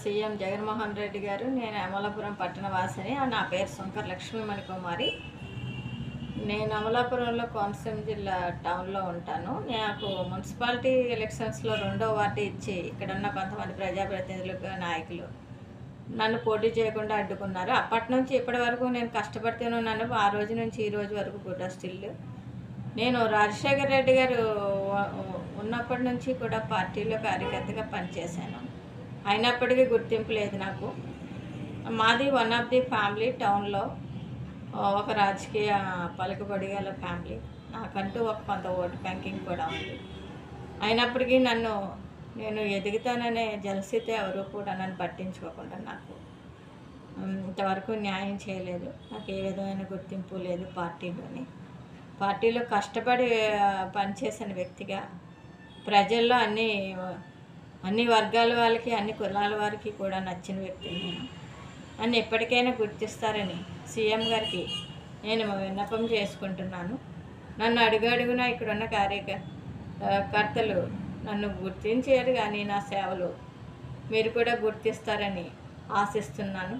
CM Jaganmohan Reddy గారు. నేను అమలాపురం పట్టణ వాసిని. నా పేరు శంకర్ లక్ష్మీమణి కుమారి. నేను అమలాపురంలో కోనసీమ జిల్లా టౌన్లో ఉంటాను. నాకు మున్సిపాలిటీ ఎలక్షన్స్లో 2వ వార్డు ఇచ్చి ఇక్కడున్న కొంతమంది ప్రజాప్రతినిధులు, నాయకులు నన్ను పోటీ చేయకుండా అడ్డుకున్నారు. అప్పటి నుంచి ఇప్పటి వరకు నేను కష్టపడుతూనే ఉన్నాను. ఆ రోజు నుంచి ఈ రోజు వరకు కూడా స్టిల్ నేను రాజశేఖర్ రెడ్డి గారు ఉన్నప్పటి నుంచి కూడా పార్టీలో కార్యకర్తగా పనిచేశాను. అయినప్పటికీ గుర్తింపు లేదు నాకు. మాది వన్ ఆఫ్ ది ఫ్యామిలీ టౌన్లో, ఒక రాజకీయ పలుకుబడి గల ఫ్యామిలీ. నాకంటూ ఒక కొంత ఓటు బ్యాంకింగ్ కూడా ఉంది. అయినప్పటికీ నేను ఎదుగుతాననే జలసితే ఎవరు కూడా నన్ను పట్టించుకోకుండా నాకు ఇంతవరకు న్యాయం చేయలేదు. నాకు ఏ విధమైన గుర్తింపు లేదు. పార్టీలో కష్టపడి పనిచేసిన వ్యక్తిగా ప్రజల్లో అన్ని వర్గాల వాళ్ళకి, అన్ని కులాల వారికి కూడా నచ్చిన వ్యక్తిని నేను. నన్ను ఎప్పటికైనా గుర్తిస్తారని సీఎం గారికి నేను విన్నపం చేసుకుంటున్నాను. నన్ను అడుగడుగునా ఇక్కడున్న కార్యకర్తలు నన్ను గుర్తించారు, కానీ నా సేవలు మీరు కూడా గుర్తిస్తారని ఆశిస్తున్నాను.